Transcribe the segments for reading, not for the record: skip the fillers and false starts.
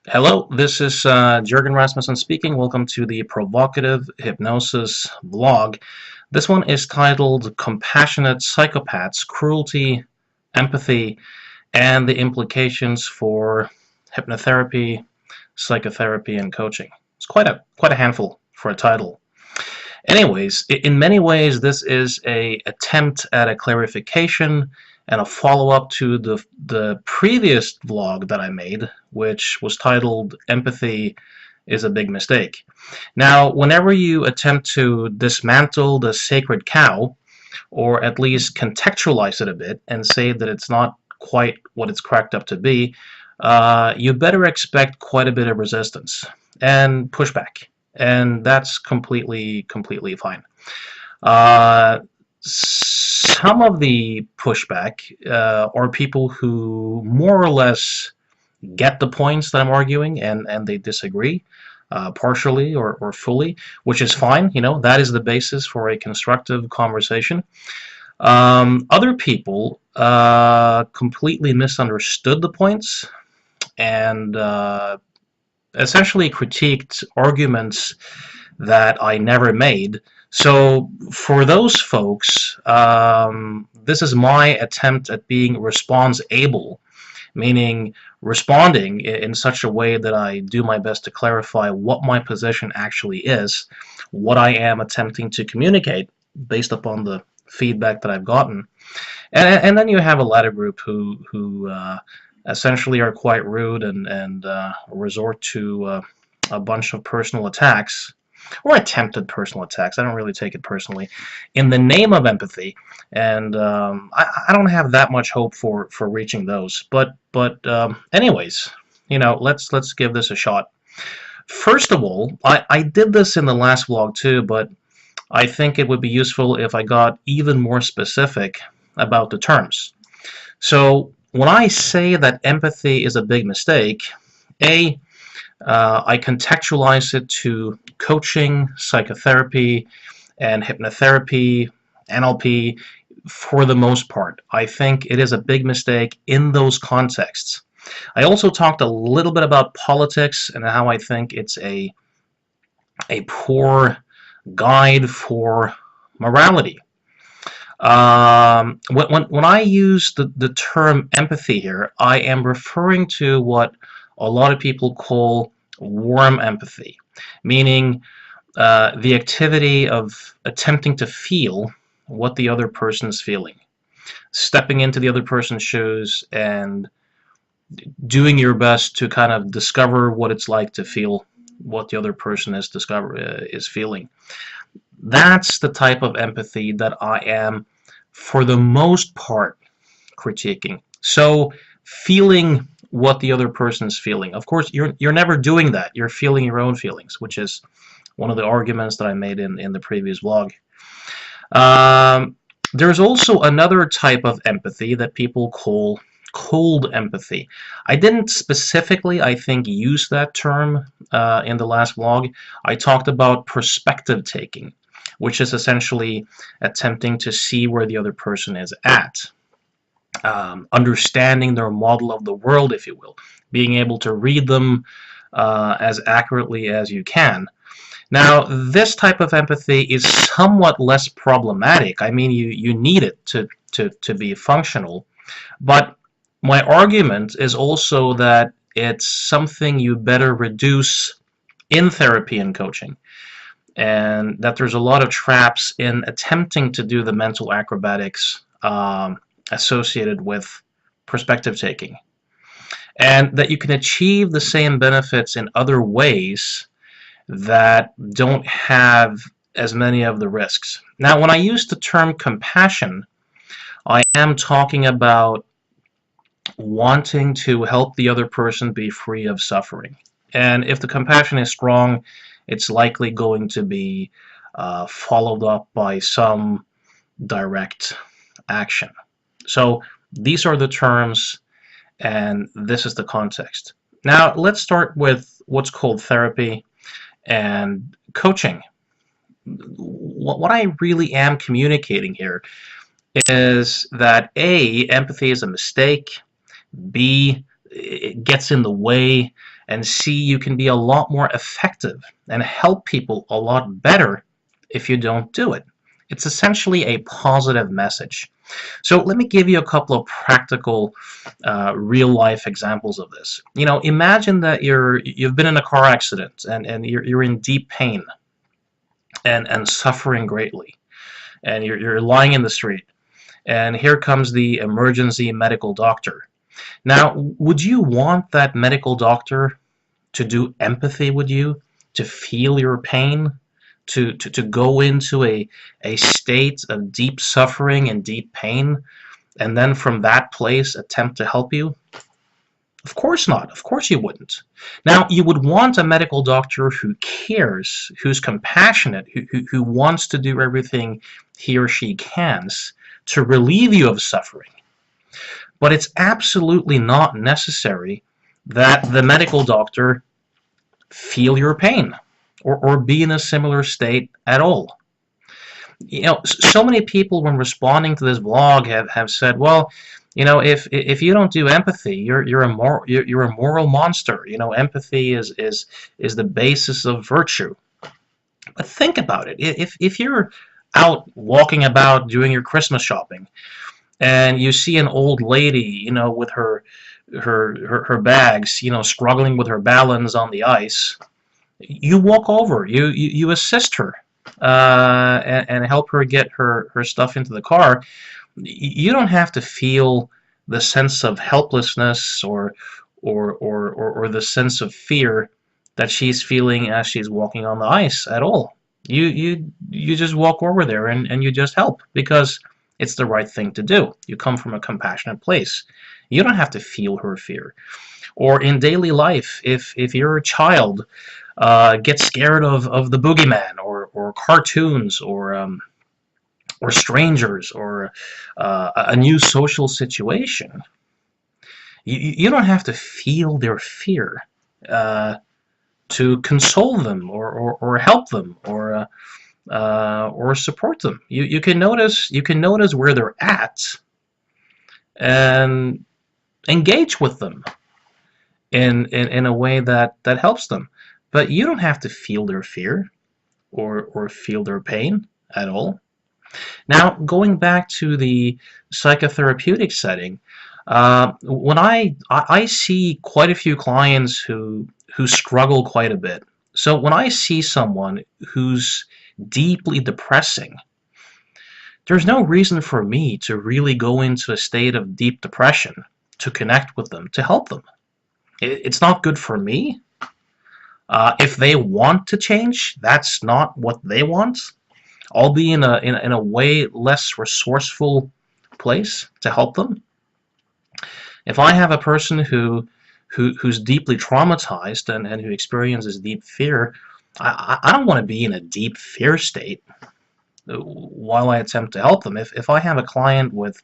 Hello, this is Jürgen Rasmussen speaking. Welcome to the Provocative Hypnosis blog. This one is titled Compassionate Psychopaths, Cruelty, Empathy, and the Implications for Hypnotherapy, Psychotherapy, and Coaching. It's quite a handful for a title. Anyways, in many ways, this is a attempt at a clarification and a follow-up to the previous vlog that I made, which was titled Empathy is a Big Mistake. Now, whenever you attempt to dismantle the sacred cow, or at least contextualize it a bit and say that it's not quite what it's cracked up to be, you better expect quite a bit of resistance and pushback. And that's completely fine. Some of the pushback are people who more or less get the points that I'm arguing and they disagree partially or fully, which is fine. You know, that is the basis for a constructive conversation. Other people completely misunderstood the points and essentially critiqued arguments that I never made. So for those folks, this is my attempt at being response-able, meaning responding in such a way that I do my best to clarify what my position actually is, what I am attempting to communicate based upon the feedback that I've gotten. And then you have a latter group who essentially are quite rude and resort to a bunch of personal attacks, or attempted personal attacks. I don't really take it personally, in the name of empathy, and I don't have that much hope for reaching those. But anyways, you know, let's give this a shot. First of all, I did this in the last vlog too, but I think it would be useful if I got even more specific about the terms. So when I say that empathy is a big mistake, I contextualize it to coaching, psychotherapy, and hypnotherapy, NLP, for the most part. I think it is a big mistake in those contexts. I also talked a little bit about politics and how I think it's a poor guide for morality. When I use the term empathy here, I am referring to what a lot of people call warm empathy, meaning the activity of attempting to feel what the other person is feeling, stepping into the other person's shoes and doing your best to kind of discover what it's like to feel what the other person is feeling. That's the type of empathy that I am, for the most part, critiquing. So feeling what the other person's feeling. Of course, you're never doing that. You're feeling your own feelings, which is one of the arguments that I made in the previous vlog. There's also another type of empathy that people call cold empathy. I didn't specifically, I think, use that term in the last vlog. I talked about perspective taking, which is essentially attempting to see where the other person is at. Understanding their model of the world, if you will, being able to read them as accurately as you can. Now, this type of empathy is somewhat less problematic. I mean, you need it to be functional, but my argument is also that it's something you better reduce in therapy and coaching, and that there's a lot of traps in attempting to do the mental acrobatics associated with perspective taking, and that you can achieve the same benefits in other ways that don't have as many of the risks. Now, when I use the term compassion, I am talking about wanting to help the other person be free of suffering. And if the compassion is strong, it's likely going to be followed up by some direct action. So these are the terms, and this is the context. Now, let's start with what's called therapy and coaching. What I really am communicating here is that A, empathy is a mistake, B, it gets in the way, and see you can be a lot more effective and help people a lot better if you don't do it. It's essentially a positive message. So let me give you a couple of practical, real-life examples of this. You know, imagine that you've been in a car accident and you're in deep pain and suffering greatly, and you're lying in the street, and here comes the emergency medical doctor. Now, would you want that medical doctor to do empathy with you, to feel your pain, to go into a state of deep suffering and deep pain, and then from that place attempt to help you? Of course not. Of course you wouldn't. Now, you would want a medical doctor who cares, who's compassionate, who wants to do everything he or she can to relieve you of suffering. But it's absolutely not necessary that the medical doctor feel your pain or be in a similar state at all. You know, so many people when responding to this blog have said, well, you know, if you don't do empathy, you're a moral monster. You know, empathy is the basis of virtue. But think about it. If you're out walking about doing your Christmas shopping and you see an old lady, you know, with her bags, you know, struggling with her balance on the ice, you walk over, you assist her, and help her get her stuff into the car. You don't have to feel the sense of helplessness or the sense of fear that she's feeling as she's walking on the ice at all. You just walk over there and you just help because it's the right thing to do. You come from a compassionate place. You don't have to feel her fear. Or in daily life, if you're a child, get scared of the boogeyman or cartoons or strangers or a new social situation, you don't have to feel their fear to console them or help them or support them. You can notice where they're at and engage with them in a way that helps them. But you don't have to feel their fear or feel their pain at all. Now, going back to the psychotherapeutic setting, when I see quite a few clients who struggle quite a bit. So when I see someone who's deeply depressing, there's no reason for me to really go into a state of deep depression to connect with them, to help them. It's not good for me. If they want to change, that's not what they want. I'll be in a way less resourceful place to help them. If I have a person who's deeply traumatized and who experiences deep fear, I don't want to be in a deep fear state while I attempt to help them. If I have a client with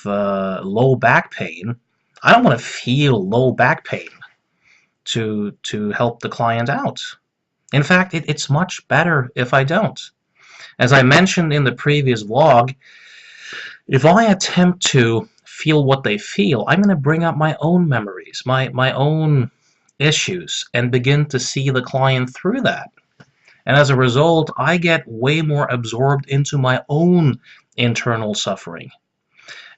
low back pain, I don't want to feel low back pain to help the client out. In fact, it's much better if I don't. As I mentioned in the previous vlog, if I attempt to feel what they feel, I'm going to bring up my own memories, my own issues, and begin to see the client through that. And as a result, I get way more absorbed into my own internal suffering.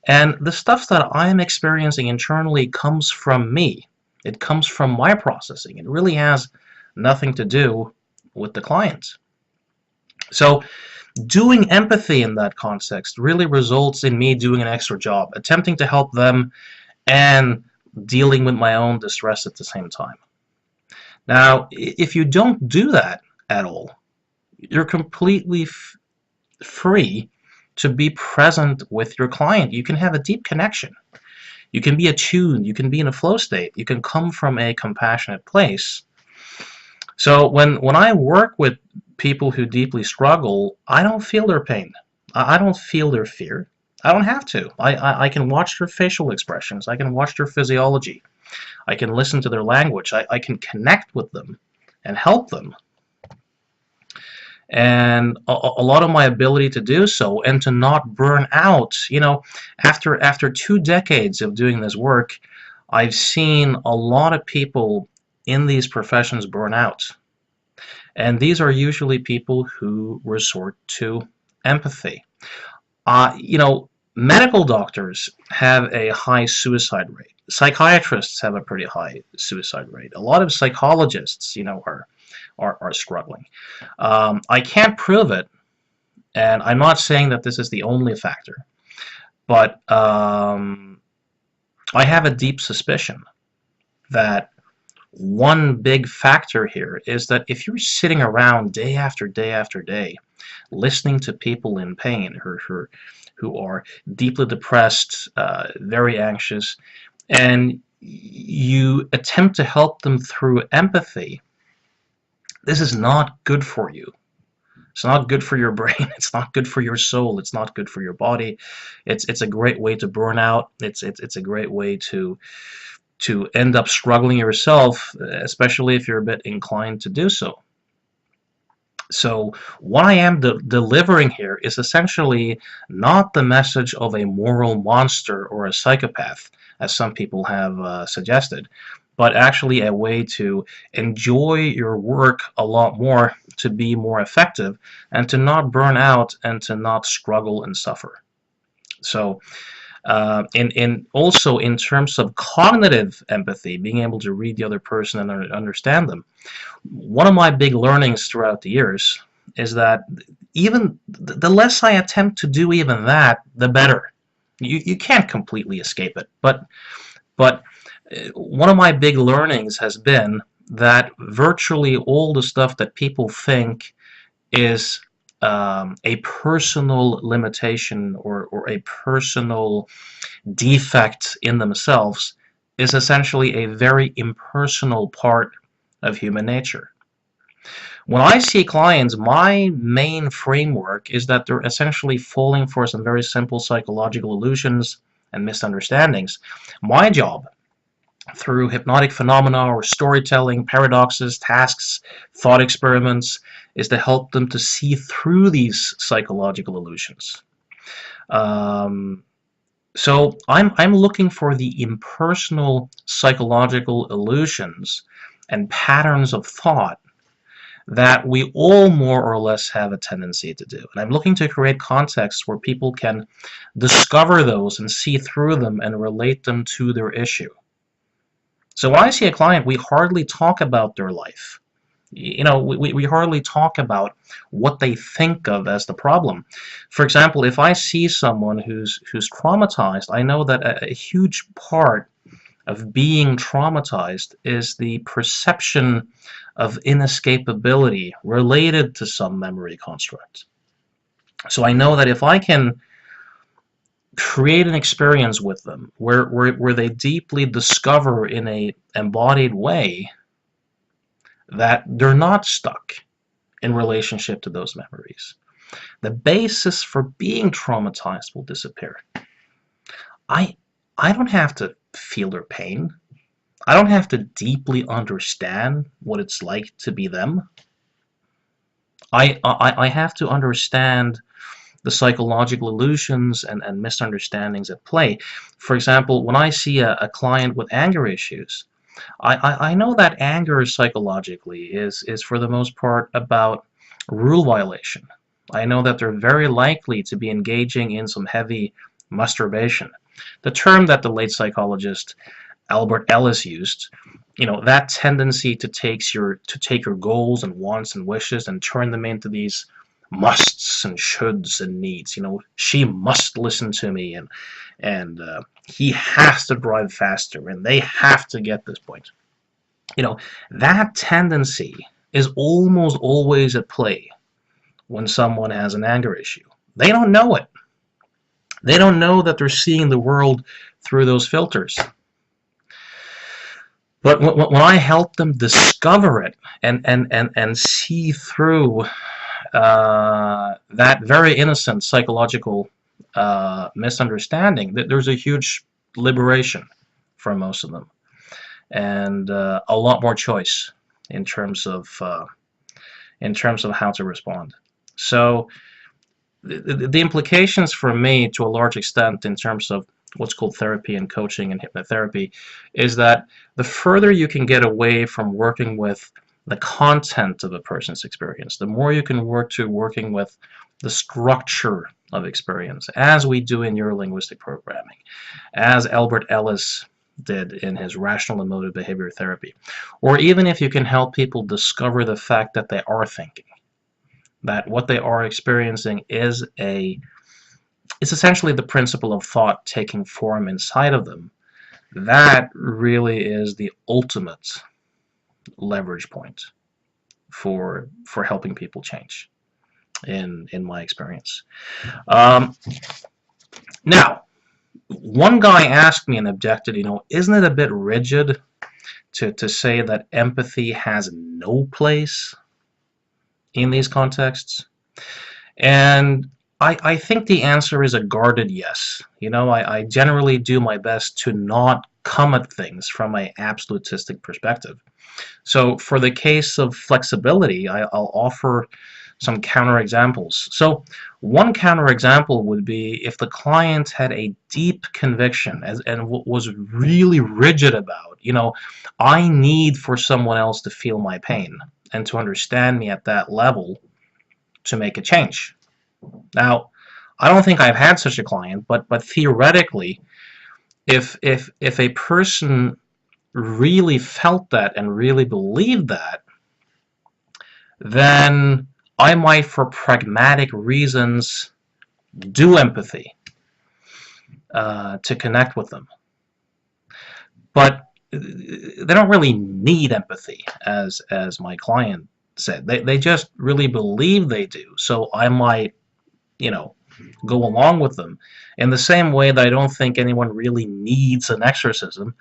And the stuff that I'm experiencing internally comes from me. It comes from my processing. It really has nothing to do with the client. So doing empathy in that context really results in me doing an extra job, attempting to help them and dealing with my own distress at the same time. Now, if you don't do that at all, you're completely free to be present with your client. You can have a deep connection. You can be attuned. You can be in a flow state. You can come from a compassionate place. So when I work with people who deeply struggle, I don't feel their pain. I don't feel their fear. I don't have to. I can watch their facial expressions. I can watch their physiology. I can listen to their language. I can connect with them and help them. And a lot of my ability to do so and to not burn out, you know, after 2 decades of doing this work, I've seen a lot of people in these professions burn out. And these are usually people who resort to empathy. Medical doctors have a high suicide rate. Psychiatrists have a pretty high suicide rate. A lot of psychologists, are struggling. I can't prove it, and I'm not saying that this is the only factor, but I have a deep suspicion that one big factor here is that if you're sitting around day after day after day, listening to people in pain who are deeply depressed, very anxious, and you attempt to help them through empathy, this is not good for you. It's not good for your brain. It's not good for your soul. It's not good for your body. It's a great way to burn out. It's a great way to end up struggling yourself, especially if you're a bit inclined to do so. So what I am delivering here is essentially not the message of a moral monster or a psychopath, as some people have suggested, but actually a way to enjoy your work a lot more, to be more effective, and to not burn out and to not struggle and suffer. So also in terms of cognitive empathy, being able to read the other person and understand them, one of my big learnings throughout the years is that even the less I attempt to do even that, the better. You can't completely escape it, but one of my big learnings has been that virtually all the stuff that people think is a personal limitation or a personal defect in themselves is essentially a very impersonal part of human nature. When I see clients, my main framework is that they're essentially falling for some very simple psychological illusions and misunderstandings. My job, through hypnotic phenomena or storytelling, paradoxes, tasks, thought experiments, is to help them to see through these psychological illusions. So I'm looking for the impersonal psychological illusions and patterns of thought that we all more or less have a tendency to do. And I'm looking to create contexts where people can discover those and see through them and relate them to their issue. So when I see a client, we hardly talk about their life. We hardly talk about what they think of as the problem. For example, if I see someone who's traumatized, I know that a huge part of being traumatized is the perception of inescapability related to some memory construct. So I know that if I can create an experience with them where they deeply discover in a embodied way that they're not stuck in relationship to those memories, the basis for being traumatized will disappear. I don't have to feel their pain. I don't have to deeply understand what it's like to be them. I have to understand the psychological illusions and misunderstandings at play. For example, when I see a client with anger issues, I know that anger psychologically is for the most part about rule violation. I know that they're very likely to be engaging in some heavy masturbation. The term that the late psychologist Albert Ellis used, that tendency to take your goals and wants and wishes and turn them into these musts and shoulds and needs. She must listen to me, and he has to drive faster, and they have to get this point. That tendency is almost always at play when someone has an anger issue. They don't know it. They don't know that they're seeing the world through those filters. But when I help them discover it and see through that very innocent psychological misunderstanding, that there's a huge liberation for most of them, and a lot more choice in terms of how to respond. So the implications for me, to a large extent, in terms of what's called therapy and coaching and hypnotherapy, is that the further you can get away from working with the content of a person's experience, the more you can work to working with the structure of experience, as we do in neurolinguistic programming, as Albert Ellis did in his rational emotive behavior therapy. Or even if you can help people discover the fact that they are thinking, that what they are experiencing is essentially the principle of thought taking form inside of them. That really is the ultimate leverage point for helping people change, in my experience. Now, one guy asked me and objected, isn't it a bit rigid to say that empathy has no place in these contexts? And I think the answer is a guarded yes. I generally do my best to not come at things from an absolutistic perspective. So for the case of flexibility, I'll offer some counterexamples. So one counterexample would be if the client had a deep conviction and was really rigid about, I need for someone else to feel my pain and to understand me at that level to make a change. Now, I don't think I've had such a client, but theoretically, if a person really felt that and really believed that, then I might, for pragmatic reasons, do empathy to connect with them. But they don't really need empathy, as my client said. They just really believe they do. So I might, go along with them. In the same way that I don't think anyone really needs an exorcism,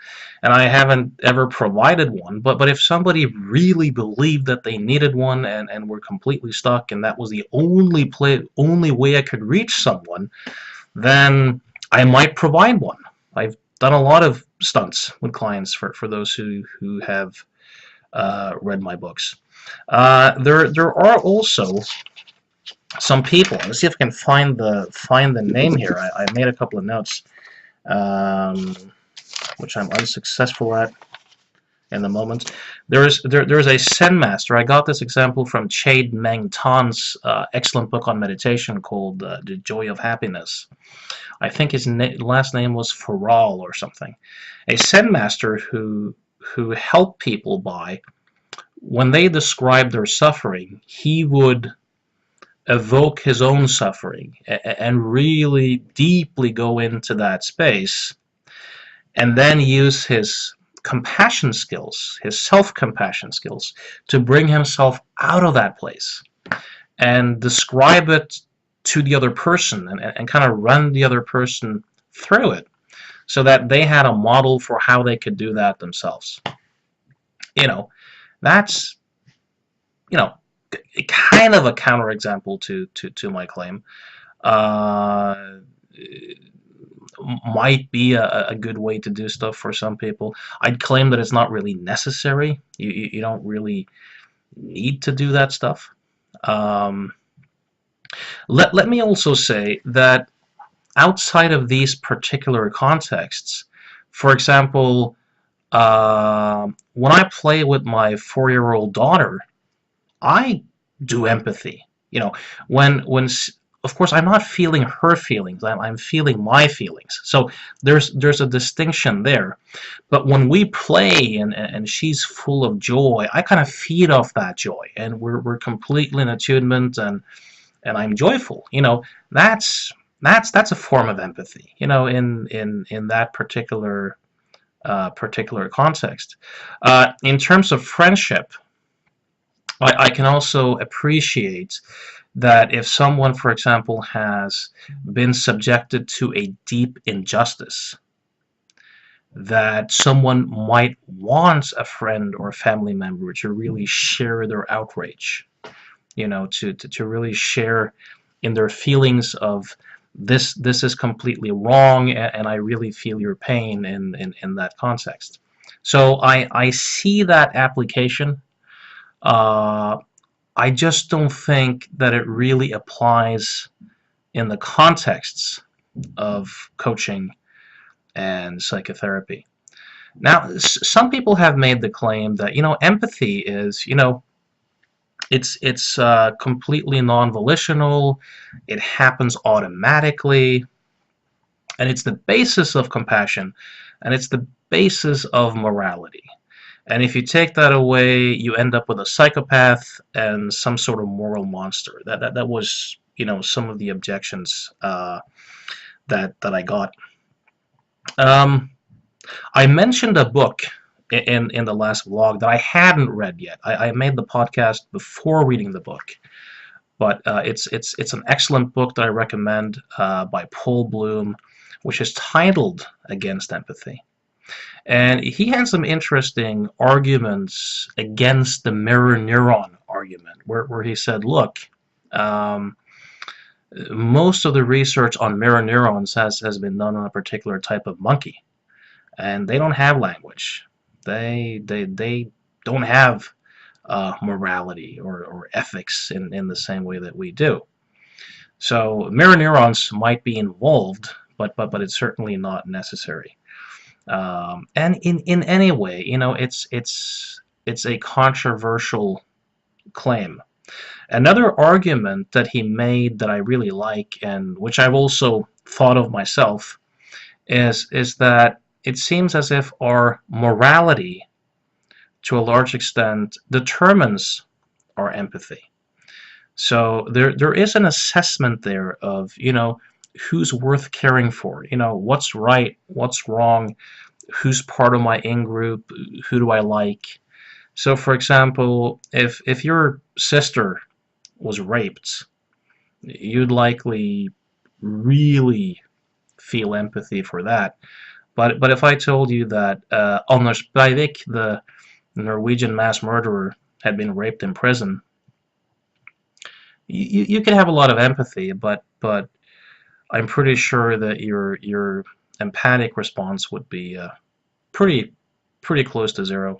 and I haven't ever provided one, but if somebody really believed that they needed one and were completely stuck, and that was the only way I could reach someone, then I might provide one. I've done a lot of stunts with clients for those who have read my books. There are also some people. Let's see if I can find the name here. I made a couple of notes, which I'm unsuccessful at in the moment. There's a Zen master. I got this example from Chade Meng Tan's excellent book on meditation called The Joy of Happiness. I think his last name was Faral or something. A Zen master who helped people by, when they described their suffering, he would evoke his own suffering and really deeply go into that space, and then use his compassion skills, his self-compassion skills, to bring himself out of that place and describe it to the other person and kind of run the other person through it so that they had a model for how they could do that themselves. That's kind of a counterexample to my claim. Might be a good way to do stuff for some people. I'd claim that it's not really necessary. You don't really need to do that stuff. Let me also say that outside of these particular contexts, for example, when I play with my 4-year-old daughter, I do empathy. When of course I'm not feeling her feelings, I'm feeling my feelings. So there's a distinction there. But when we play and she's full of joy, I kind of feed off that joy, and we're completely in attunement, and I'm joyful. That's a form of empathy. In that particular context. In terms of friendship, I can also appreciate that if someone, for example, has been subjected to a deep injustice, that someone might want a friend or a family member to really share their outrage, to really share in their feelings of this is completely wrong, and I really feel your pain in that context. So I see that application. I just don't think that it really applies in the contexts of coaching and psychotherapy. Now, some people have made the claim that, empathy is, it's completely non-volitional, it happens automatically, and it's the basis of compassion, and it's the basis of morality. And if you take that away, you end up with a psychopath and some sort of moral monster. That was, some of the objections that I got. I mentioned a book in the last vlog that I hadn't read yet. I made the podcast before reading the book, but it's an excellent book that I recommend by Paul Bloom, which is titled Against Empathy. And he had some interesting arguments against the mirror neuron argument, where he said, look, most of the research on mirror neurons has been done on a particular type of monkey, and they don't have language. They don't have morality or ethics in the same way that we do. So mirror neurons might be involved, but it's certainly not necessary. And in any way, it's a controversial claim. Another argument that he made that I really like, and which I've also thought of myself, is that it seems as if our morality, to a large extent, determines our empathy. So there is an assessment there of, who's worth caring for, what's right, what's wrong, who's part of my in-group, who do I like. So, for example, if your sister was raped, you'd likely really feel empathy for that. But if I told you that Anders Breivik, the Norwegian mass murderer, had been raped in prison, you could have a lot of empathy, but I'm pretty sure that your empathic response would be pretty close to zero.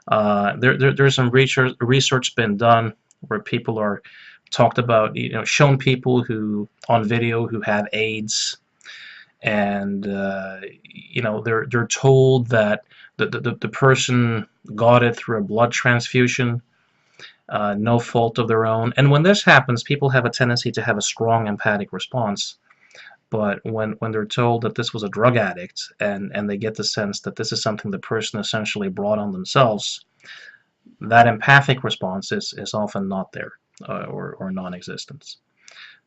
There's some research been done where people are talked about, shown people who on video who have AIDS, and they're told that the person got it through a blood transfusion, no fault of their own. And when this happens, people have a tendency to have a strong empathic response. But when they're told that this was a drug addict, and they get the sense that this is something the person essentially brought on themselves, that empathic response is often not there, or non-existent.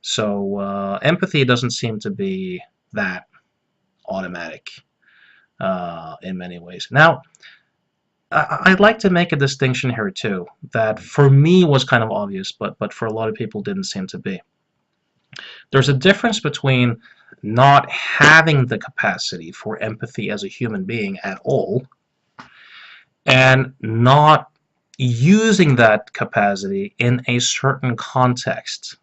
So empathy doesn't seem to be that automatic in many ways. Now, I'd like to make a distinction here too, that for me was kind of obvious, but for a lot of people didn't seem to be. There's a difference between not having the capacity for empathy as a human being at all, and not using that capacity in a certain context.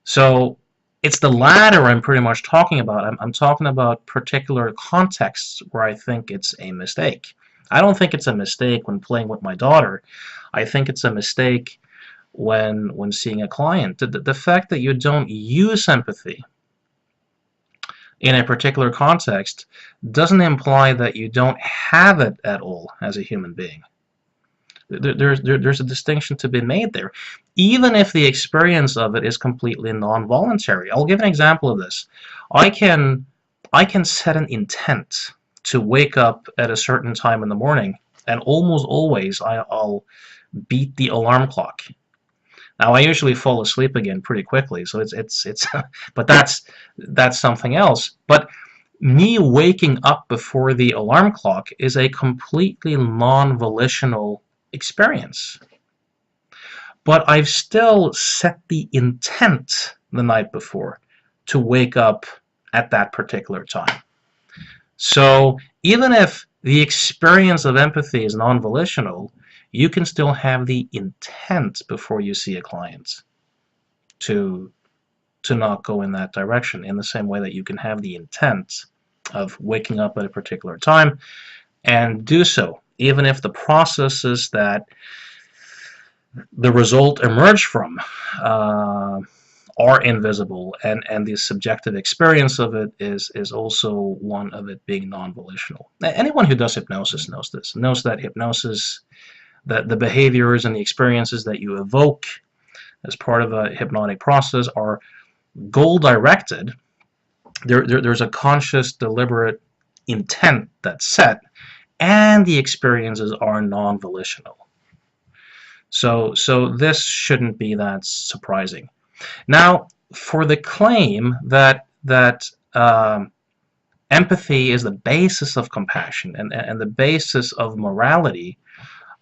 So it's the latter I'm pretty much talking about. I'm talking about particular contexts where I think it's a mistake. I don't think it's a mistake when playing with my daughter. I think it's a mistake when seeing a client. The fact that you don't use empathy in a particular context doesn't imply that you don't have it at all as a human being. There's a distinction to be made there, even if the experience of it is completely non-voluntary. I'll give an example of this. I can set an intent to wake up at a certain time in the morning, and almost always I'll beat the alarm clock. Now, I usually fall asleep again pretty quickly, so it's but that's something else. But me waking up before the alarm clock is a completely non-volitional experience. But I've still set the intent the night before to wake up at that particular time. So even if the experience of empathy is non-volitional, you can still have the intent before you see a client to not go in that direction, in the same way that you can have the intent of waking up at a particular time and do so, even if the processes that the result emerge from are invisible, and the subjective experience of it is also one of it being non-volitional. Anyone who does hypnosis knows this, knows that hypnosis, that the behaviors and the experiences that you evoke as part of a hypnotic process are goal-directed. There's a conscious, deliberate intent that's set, and the experiences are non-volitional. So this shouldn't be that surprising. Now, for the claim that empathy is the basis of compassion and the basis of morality,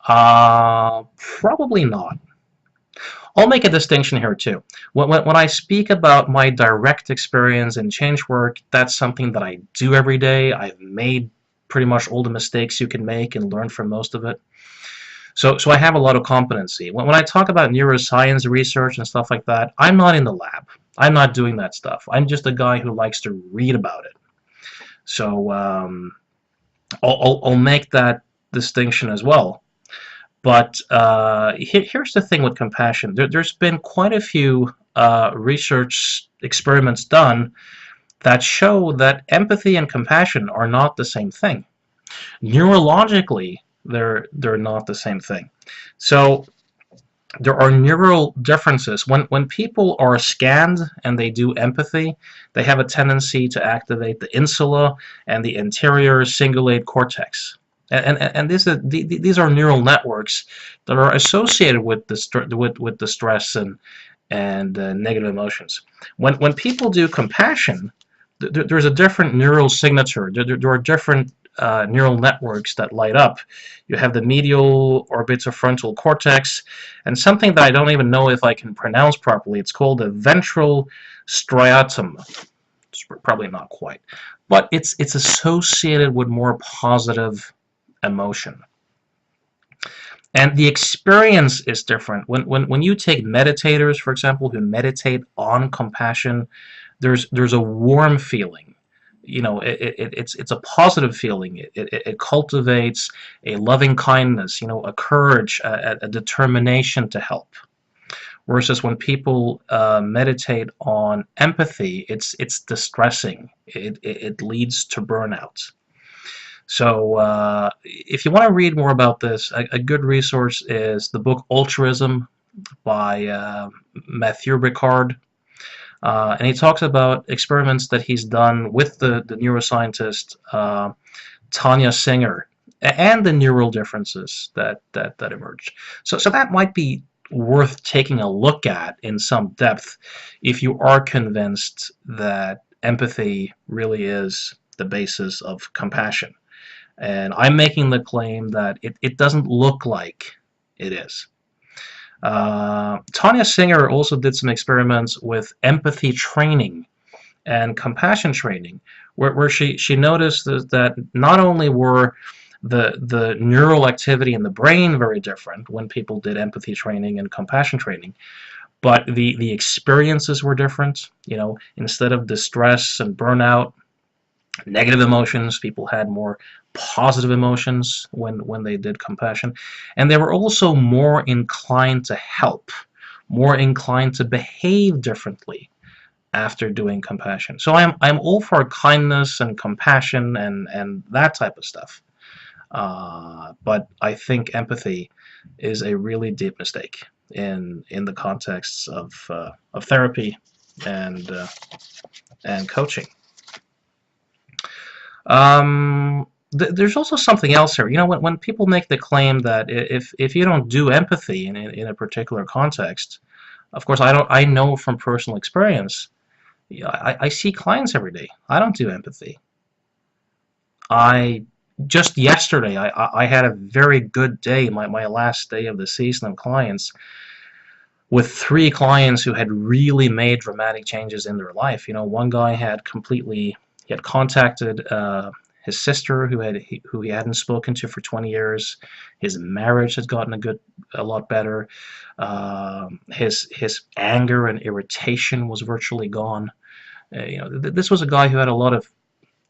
probably not. I'll make a distinction here too. When I speak about my direct experience in change work, that's something that I do every day. I've made pretty much all the mistakes you can make and learned from most of it. So I have a lot of competency. When I talk about neuroscience research and stuff like that, I'm not in the lab. I'm not doing that stuff. I'm just a guy who likes to read about it. So I'll make that distinction as well. But here's the thing with compassion. There's been quite a few research experiments done that show that empathy and compassion are not the same thing. Neurologically, they're not the same thing. So there are neural differences. When people are scanned and they do empathy, they have a tendency to activate the insula and the anterior cingulate cortex. And these are neural networks that are associated with the stress and negative emotions. When people do compassion, there's a different neural signature. There are different neural networks that light up. You have the medial orbitofrontal cortex, and something that I don't even know if I can pronounce properly. It's called the ventral striatum. It's probably not quite, but it's associated with more positive emotion. And the experience is different. When you take meditators, for example, who meditate on compassion, there's a warm feeling. You know, it's a positive feeling. It cultivates a loving kindness, you know, a courage, a determination to help. Versus when people meditate on empathy, it's distressing. It leads to burnout. So if you want to read more about this, a good resource is the book Altruism by Mathieu Ricard. And he talks about experiments that he's done with the neuroscientist Tanya Singer and the neural differences that emerged. So that might be worth taking a look at in some depth if you are convinced that empathy really is the basis of compassion. And I'm making the claim that it doesn't look like it is. Tanya Singer also did some experiments with empathy training and compassion training, where she noticed that not only were the neural activity in the brain very different when people did empathy training and compassion training, but the experiences were different. You know, instead of distress and burnout, negative emotions, people had more positive emotions when they did compassion, and they were also more inclined to help, more inclined to behave differently after doing compassion. So I'm all for kindness and compassion and that type of stuff, but I think empathy is a really deep mistake in the contexts of therapy and coaching. There's also something else here. You know, when people make the claim that if you don't do empathy in a particular context, of course I know from personal experience. I see clients every day. I don't do empathy. Just yesterday I had a very good day, my last day of the season of clients, with 3 clients who had really made dramatic changes in their life. You know, one guy had contacted his sister who he hadn't spoken to for 20 years. His marriage had gotten a lot better. His anger and irritation was virtually gone. You know, this was a guy who had a lot of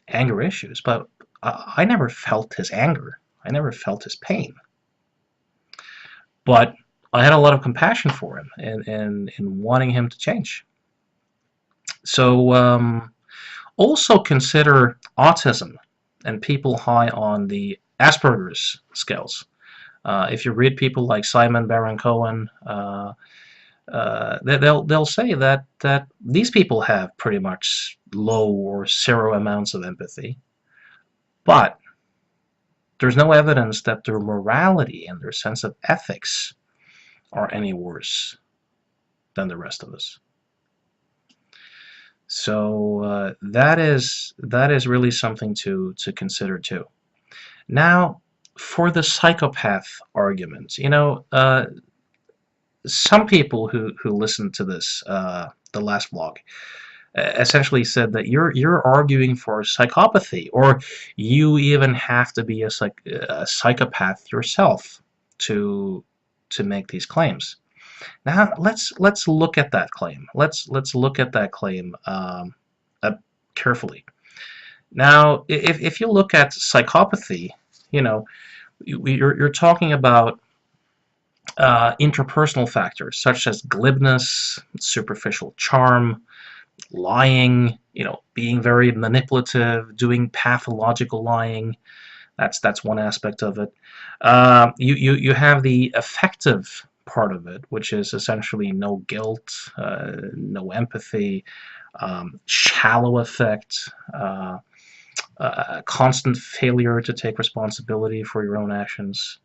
anger issues, but I never felt his anger. I never felt his pain. But I had a lot of compassion for him and wanting him to change. So also consider autism and people high on the Asperger's scales. If you read people like Simon Baron-Cohen, they'll say that these people have pretty much low or zero amounts of empathy, but there's no evidence that their morality and their sense of ethics are any worse than the rest of us. So that is really something to consider too. Now, for the psychopath argument, some people who listened to this the last vlog essentially said that you're arguing for psychopathy, or you even have to be a psychopath yourself to make these claims. Now let's look at that claim. Let's look at that claim carefully. Now, if you look at psychopathy, you're talking about interpersonal factors such as glibness, superficial charm, lying, being very manipulative, doing pathological lying. That's one aspect of it. You have the affective part of it, which is essentially no guilt, no empathy, shallow affect, constant failure to take responsibility for your own actions.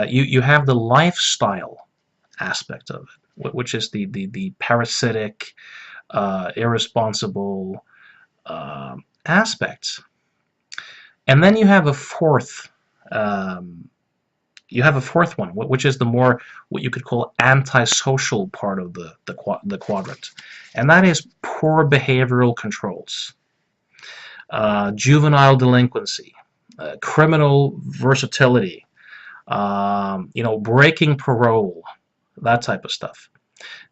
You have the lifestyle aspect of it, which is the parasitic, irresponsible aspects. And then you have a fourth one, which is the more what you could call antisocial part of the quadrant, and that is poor behavioral controls, juvenile delinquency, criminal versatility, breaking parole, that type of stuff.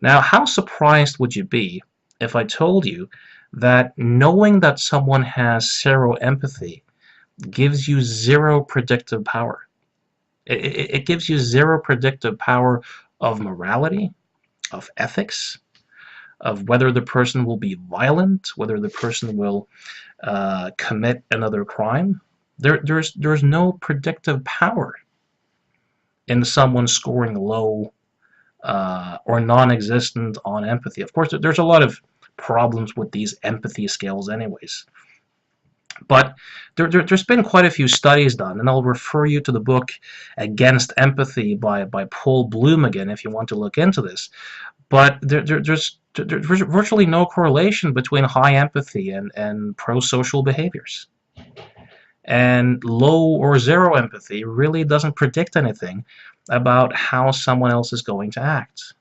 Now, how surprised would you be if I told you that knowing that someone has zero empathy gives you zero predictive power? It gives you zero predictive power of morality, of ethics, of whether the person will be violent, whether the person will commit another crime. There's no predictive power in someone scoring low or non-existent on empathy. Of course, there's a lot of problems with these empathy scales anyways. But there's been quite a few studies done, and I'll refer you to the book Against Empathy by Paul Bloom again if you want to look into this. But there's virtually no correlation between high empathy and pro-social behaviors. And low or zero empathy really doesn't predict anything about how someone else is going to act.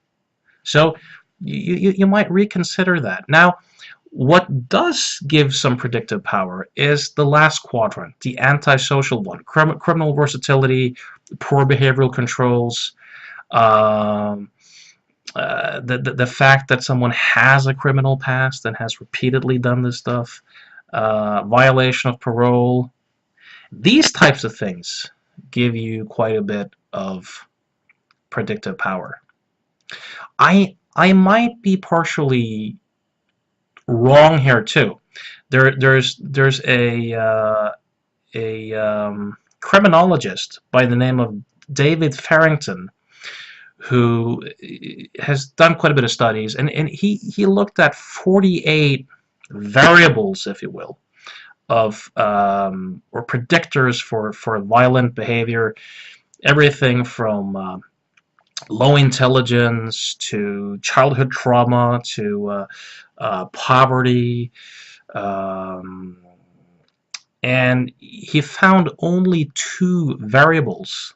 So you might reconsider that. Now, what does give some predictive power is the last quadrant, the antisocial one, criminal versatility, poor behavioral controls, the fact that someone has a criminal past and has repeatedly done this stuff, violation of parole. These types of things give you quite a bit of predictive power. I might be partially wrong here too. There's a criminologist by the name of David Farrington who has done quite a bit of studies, and he looked at 48 variables, if you will, of or predictors for violent behavior, everything from low intelligence to childhood trauma to poverty, and he found only 2 variables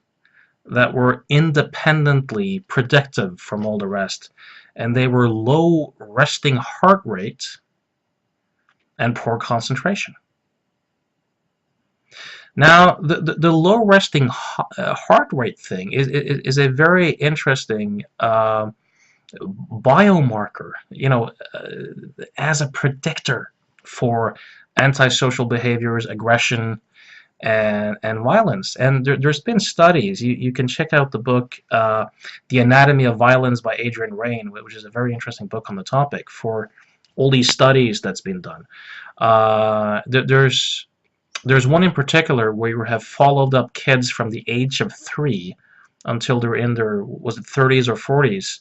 that were independently predictive from all the rest, and they were low resting heart rate and poor concentration. Now, the low resting heart rate thing is a very interesting biomarker, as a predictor for antisocial behaviors, aggression, and violence. And there's been studies. You can check out the book The Anatomy of Violence by Adrian Raine, which is a very interesting book on the topic, for all these studies that's been done. There's one in particular where you have followed up kids from the age of 3 until they're in their, was it 30s or 40s,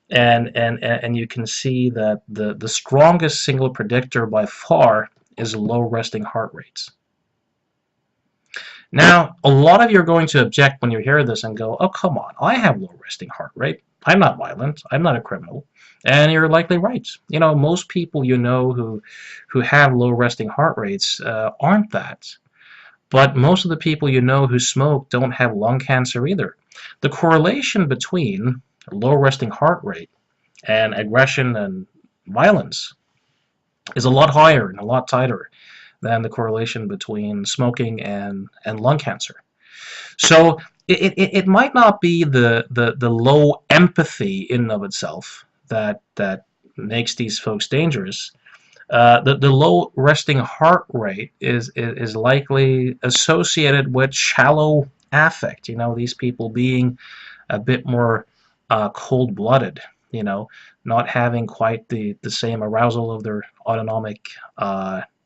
and you can see that the strongest single predictor by far is low resting heart rates. Now, a lot of you are going to object when you hear this and go, oh, come on, I have low resting heart rate. I'm not violent. I'm not a criminal. And you're likely right. You know, most people you know who have low resting heart rates aren't that. But most of the people you know who smoke don't have lung cancer either. The correlation between low resting heart rate and aggression and violence is a lot higher and a lot tighter than the correlation between smoking and lung cancer. So it might not be the low empathy in and of itself that makes these folks dangerous. The low resting heart rate is likely associated with shallow affect. You know, these people being a bit more cold-blooded. You know, not having quite the same arousal of their autonomic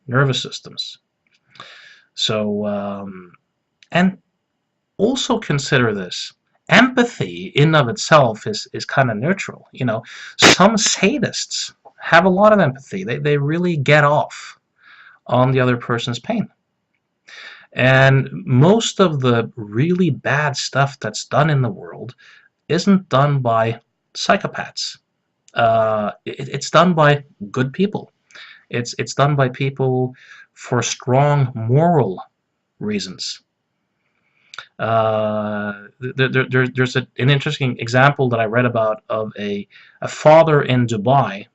nervous systems. So, and also consider this. Empathy in and of itself is kind of neutral. You know, some sadists have a lot of empathy. They really get off on the other person's pain. And most of the really bad stuff that's done in the world isn't done by psychopaths. It's done by good people. It's done by people for strong moral reasons. There's an interesting example that I read about of a father in Dubai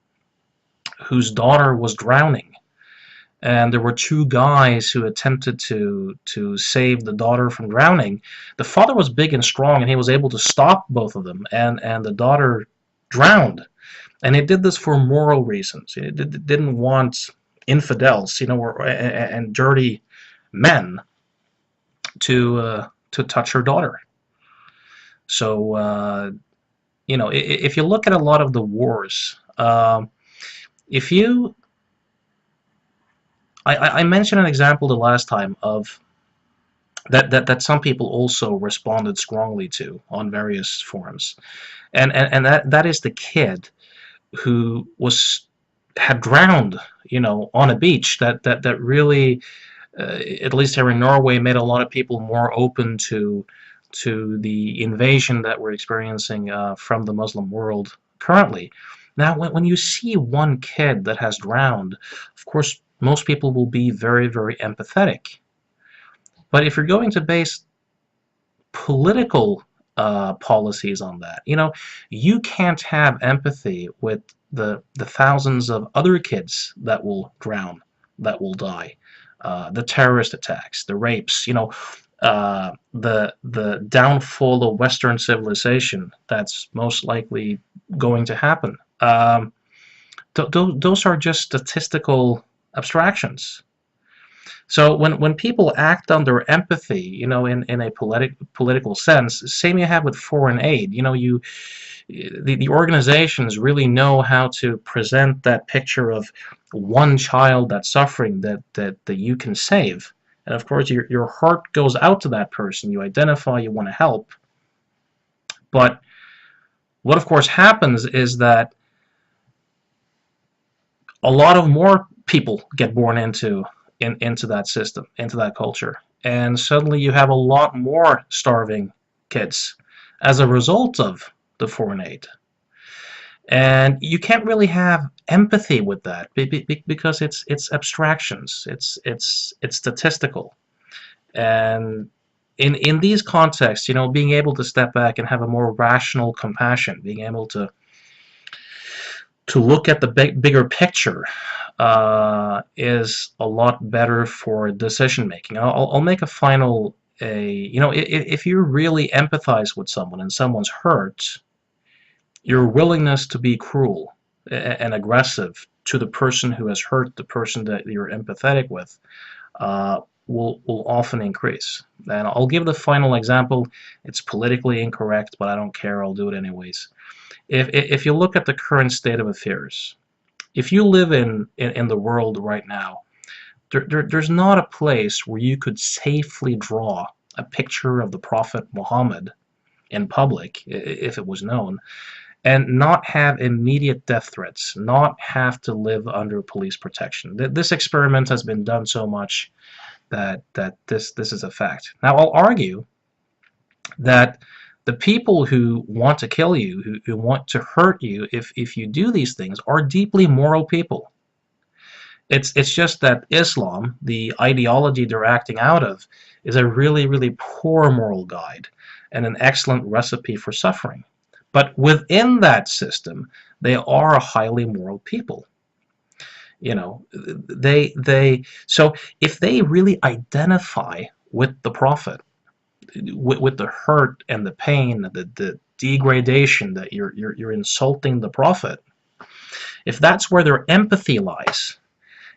whose daughter was drowning, and there were two guys who attempted to save the daughter from drowning. The father was big and strong, and he was able to stop both of them, and the daughter drowned. And he did this for moral reasons. He didn't want infidels, you know, and dirty men to touch her daughter. So, you know, if you look at a lot of the wars, if you, I mentioned an example the last time of that some people also responded strongly to on various forums, and that is the kid who had drowned, you know, on a beach. That really, at least here in Norway, made a lot of people more open to the invasion that we're experiencing from the Muslim world currently. Now, when you see one kid that has drowned, of course, most people will be very, very empathetic. But if you're going to base political policies on that, you know, you can't have empathy with the thousands of other kids that will drown, that will die, the terrorist attacks, the rapes, you know, the downfall of Western civilization that's most likely going to happen. Those are just statistical abstractions. So when people act under empathy, you know, in a political sense, same you have with foreign aid. You know, the organizations really know how to present that picture of one child that's suffering that you can save. And of course, your heart goes out to that person. You identify, you want to help. But what of course happens is that a lot of more people get born into that system, into that culture, and suddenly you have a lot more starving kids as a result of the foreign aid. And you can't really have empathy with that because it's abstractions, it's statistical. And in these contexts, you know, being able to step back and have a more rational compassion, being able to look at the bigger picture is a lot better for decision making. I'll make a final, you know, if you really empathize with someone and someone's hurt, your willingness to be cruel and aggressive to the person who has hurt the person that you're empathetic with will often increase. And I'll give the final example. It's politically incorrect, but I don't care. I'll do it anyways. If you look at the current state of affairs, If you live in the world right now, there's not a place where you could safely draw a picture of the Prophet Muhammad in public, if it was known, and not have immediate death threats, not have to live under police protection. This experiment has been done so much that this is a fact. Now, I'll argue that the people who want to kill you, who want to hurt you if you do these things, are deeply moral people. It's just that Islam, the ideology they're acting out of, is a really, really poor moral guide and an excellent recipe for suffering. But within that system, they are highly moral people. You know, so if they really identify with the Prophet, with the hurt and the pain, the degradation that you're insulting the Prophet, if that's where their empathy lies,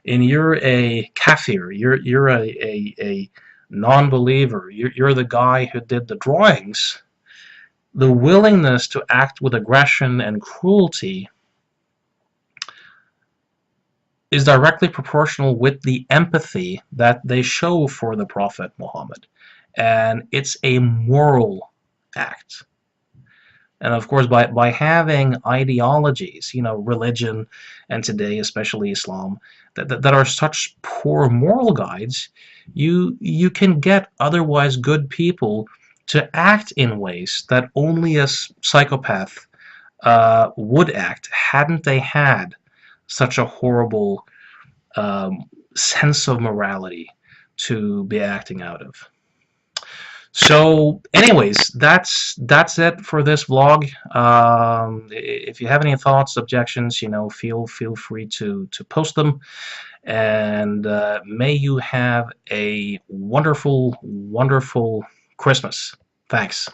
and you're a kafir, you're a non-believer, you're the guy who did the drawings, the willingness to act with aggression and cruelty is directly proportional with the empathy that they show for the Prophet Muhammad. And it's a moral act. And of course, by having ideologies, you know, religion, and today especially Islam, that are such poor moral guides, you can get otherwise good people to act in ways that only a psychopath would act, hadn't they had such a horrible sense of morality to be acting out of. So anyways, that's it for this vlog. If you have any thoughts, objections, you know, feel free to post them, and may you have a wonderful Christmas. Thanks.